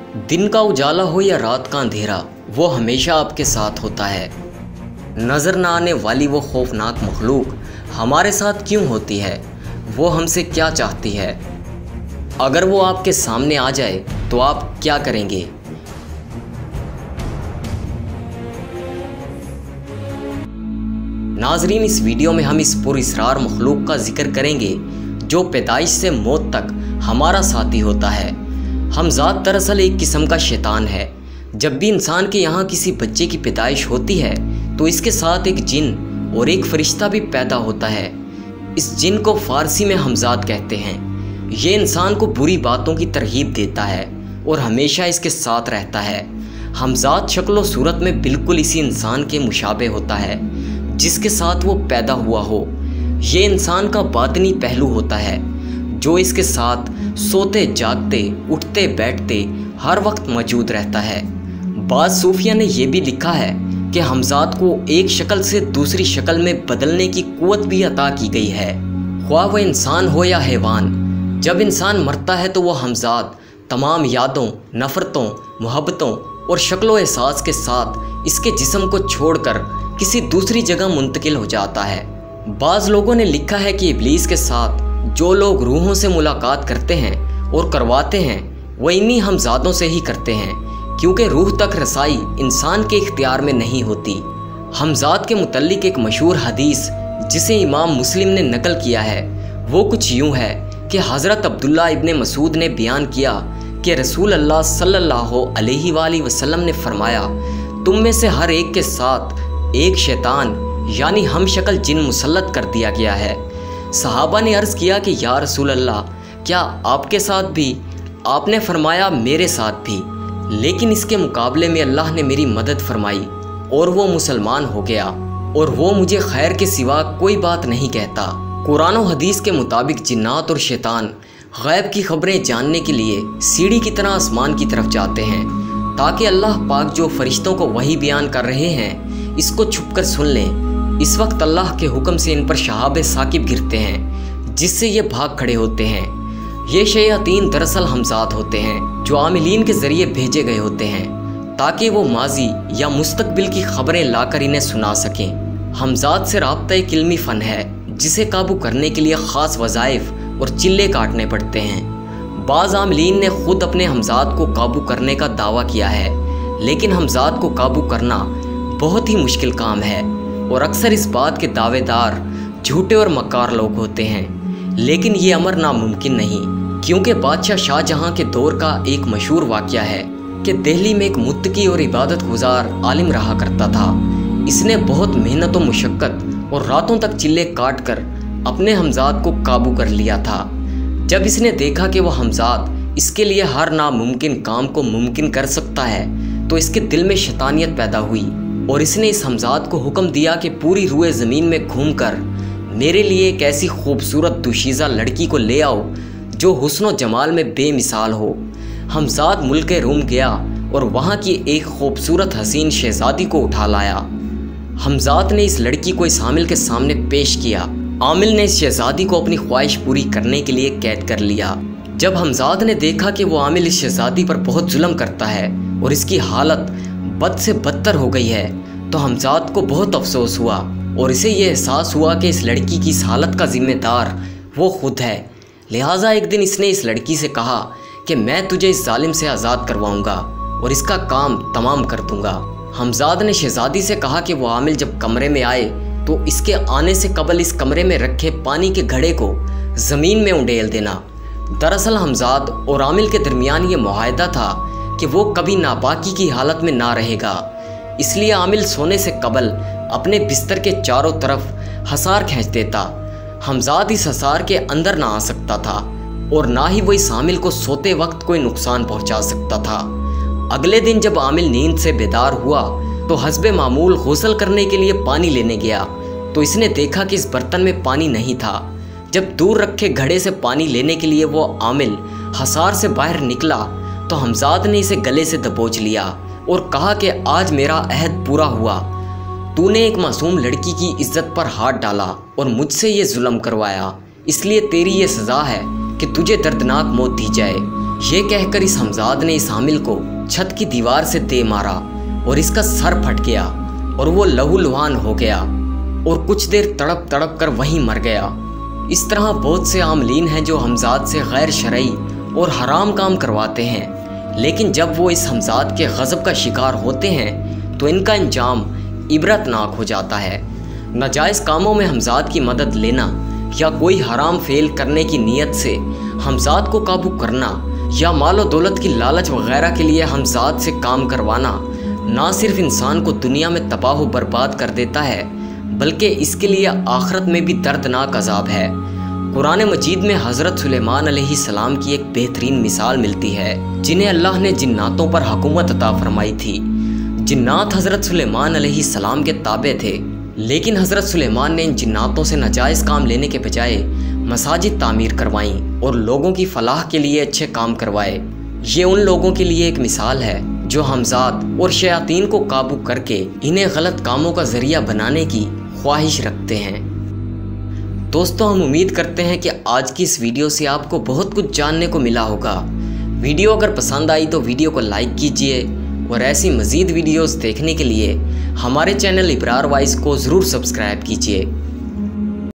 दिन का उजाला हो या रात का अंधेरा, वो हमेशा आपके साथ होता है। नज़र ना आने वाली वो खौफनाक मखलूक हमारे साथ क्यों होती है? वो हमसे क्या चाहती है? अगर वो आपके सामने आ जाए तो आप क्या करेंगे? नाजरीन, इस वीडियो में हम इस पुरअसरार मखलूक का जिक्र करेंगे जो पैदाइश से मौत तक हमारा साथी होता है। हमजाद दरअसल एक किस्म का शैतान है। जब भी इंसान के यहाँ किसी बच्चे की पैदाइश होती है तो इसके साथ एक जिन और एक फरिश्ता भी पैदा होता है। इस जिन को फ़ारसी में हमजाद कहते हैं। ये इंसान को बुरी बातों की तरगीब देता है और हमेशा इसके साथ रहता है। हमजाद शक्ल व सूरत में बिल्कुल इसी इंसान के मुशाबे होता है जिसके साथ वो पैदा हुआ हो। ये इंसान का बातनी पहलू होता है जो इसके साथ सोते जागते उठते बैठते हर वक्त मौजूद रहता है। बाज़ सूफिया ने यह भी लिखा है कि हमजाद को एक शक्ल से दूसरी शक्ल में बदलने की कुव्वत भी अता की गई है, ख्वाह वह इंसान हो या हैवान। जब इंसान मरता है तो वह हमजाद तमाम यादों, नफ़रतों, मोहब्बतों और शक्लो एहसास के साथ इसके जिस्म को छोड़कर किसी दूसरी जगह मुंतकिल हो जाता है। बाज़ लोगों ने लिखा है कि इब्लीस के साथ जो लोग रूहों से मुलाकात करते हैं और करवाते हैं वह इन्हीं हमजादों से ही करते हैं, क्योंकि रूह तक रसाई इंसान के इख्तियार में नहीं होती। हमजाद के मुतल्लिक एक मशहूर हदीस जिसे इमाम मुस्लिम ने नकल किया है वो कुछ यूँ है कि हज़रत अब्दुल्ला इब्ने मसूद ने बयान किया कि रसूल अल्लाह सल्लल्लाहु अलैहि वसल्लम ने फरमाया, तुम में से हर एक के साथ एक शैतान यानी हम शक्ल जिन मुसल्लत कर दिया गया है। सहाबा ने अर्ज़ किया कि या रसूल अल्लाह, क्या आपके साथ भी? आपने फरमाया मेरे साथ भी, लेकिन इसके मुकाबले में अल्लाह ने मेरी मदद फरमाई और वो मुसलमान हो गया और वो मुझे खैर के सिवा कोई बात नहीं कहता। कुरान और हदीस के मुताबिक जिन्नात और शैतान गैब की खबरें जानने के लिए सीढ़ी की तरह आसमान की तरफ जाते हैं ताकि अल्लाह पाक जो फरिश्तों को वही बयान कर रहे हैं इसको छुप कर सुन लें। इस वक्त अल्लाह के हुक्म से इन पर शहाब साकिब गिरते हैं जिससे ये भाग खड़े होते हैं। ये शयातीन दरअसल हमजाद होते हैं जो आमिलीन के ज़रिए भेजे गए होते हैं ताकि वो माजी या मुस्तकबिल की खबरें लाकर इन्हें सुना सकें। हमजाद से राब्ता एक इल्मी फ़न है जिसे काबू करने के लिए ख़ास वज़ाइफ और चिल्ले काटने पड़ते हैं। बाज़ आमिलीन ने ख़ुद अपने हमजाद को काबू करने का दावा किया है, लेकिन हमजाद को काबू करना बहुत ही मुश्किल काम है और अक्सर इस बात के दावेदार झूठे और मक्कार लोग होते हैं। लेकिन ये अमर नामुमकिन नहीं, क्योंकि बादशाह शाहजहां के दौर का एक मशहूर वाक़या है कि दिल्ली में एक मुत्तकी और इबादत गुजार आलिम रहा करता था। इसने बहुत मेहनत और मुशक्क़त और रातों तक चिल्ले काट कर अपने हमजाद को काबू कर लिया था। जब इसने देखा कि वह हमजाद इसके लिए हर नामुमकिन काम को मुमकिन कर सकता है तो इसके दिल में शैतानियत पैदा हुई और इसने इस हमजाद को हुक्म दिया कि पूरी रूए ज़मीन में घूमकर मेरे लिए एक ऐसी खूबसूरत दुशीज़ा लड़की को ले आओ जो हुस्न जमाल में बेमिसाल हो। हमजाद मुल्क रूम गया और वहाँ की एक खूबसूरत हसीन शहज़ादी को उठा लाया। हमजाद ने इस लड़की को इस आमिल के सामने पेश किया। आमिल ने इस शहज़ादी को अपनी ख्वाहिश पूरी करने के लिए कैद कर लिया। जब हमजाद ने देखा कि वो आमिल इस शहज़ादी पर बहुत जुल्म करता है और इसकी हालत बद से बदतर हो गई है तो हमजाद को बहुत अफसोस हुआ और इसे ये एहसास हुआ कि इस लड़की की इस हालत का ज़िम्मेदार वो खुद है। लिहाजा एक दिन इसने इस लड़की से कहा कि मैं तुझे इस जालिम से आज़ाद करवाऊंगा और इसका काम तमाम कर दूंगा। हमजाद ने शहज़ादी से कहा कि वो आमिल जब कमरे में आए तो इसके आने से कबल इस कमरे में रखे पानी के घड़े को ज़मीन में उंडेल देना। दरअसल हमजाद और आमिल के दरमियान ये मुआहदा था कि वो कभी नापाकी की हालत में ना रहेगा, इसलिए आमिल सोने से कबल अपने बिस्तर के चारों तरफ हसार खींच देता। हमजाद इस हसार के अंदर ना आ सकता था और ना ही वो इस आमिल को सोते वक्त कोई नुकसान पहुंचा सकता था। अगले दिन जब आमिल नींद से बेदार हुआ तो हस्बे मामूल गुस्ल करने के लिए पानी लेने गया तो इसने देखा कि इस बर्तन में पानी नहीं था। जब दूर रखे घड़े से पानी लेने के लिए वो आमिल हसार से बाहर निकला तो हमजाद ने इसे गले से दबोच लिया और कहा कि आज मेरा अहद पूरा हुआ। तूने एक मासूम लड़की की इज्जत पर हाथ डाला और मुझसे ये जुल्म करवाया, इसलिए तेरी ये सज़ा है कि तुझे दर्दनाक मौत दी जाए। ये कहकर इस हमजाद ने इस हामिल को छत की दीवार से दे मारा और इसका सर फट गया और वो लहूलुहान हो गया और कुछ देर तड़प तड़प कर वहीं मर गया। इस तरह बहुत से आमलीन हैं जो हमजाद से गैर शरई और हराम काम करवाते हैं, लेकिन जब वो इस हमजाद के गज़ब का शिकार होते हैं तो इनका अंजाम इबरतनाक हो जाता है। नाजायज़ कामों में हमजाद की मदद लेना या कोई हराम फेल करने की नीयत से हमजाद को काबू करना या मालो दौलत की लालच वगैरह के लिए हमजाद से काम करवाना ना सिर्फ इंसान को दुनिया में तबाह बर्बाद कर देता है, बल्कि इसके लिए आखिरत में भी दर्दनाक अजाब है। कुरान मजीद में हज़रत सुलेमान अलैहिस्सलाम की एक बेहतरीन मिसाल मिलती है, जिन्हें अल्लाह ने जिन्नातों पर हुकूमत अता फरमाई थी। जिन्नात हज़रत सुलेमान अलैहिस्सलाम के ताबे थे, लेकिन हज़रत सुलेमान ने इन जिन्नातों से नाजायज़ काम लेने के बजाय मसाजिद तामीर करवाईं और लोगों की फलाह के लिए अच्छे काम करवाए। ये उन लोगों के लिए एक मिसाल है जो हमजाद और शयातीन को काबू करके इन्हें गलत कामों का ज़रिया बनाने की ख्वाहिश रखते हैं। दोस्तों, हम उम्मीद करते हैं कि आज की इस वीडियो से आपको बहुत कुछ जानने को मिला होगा। वीडियो अगर पसंद आई तो वीडियो को लाइक कीजिए और ऐसी मज़ीद वीडियोस देखने के लिए हमारे चैनल इब्रार वॉइस को ज़रूर सब्सक्राइब कीजिए।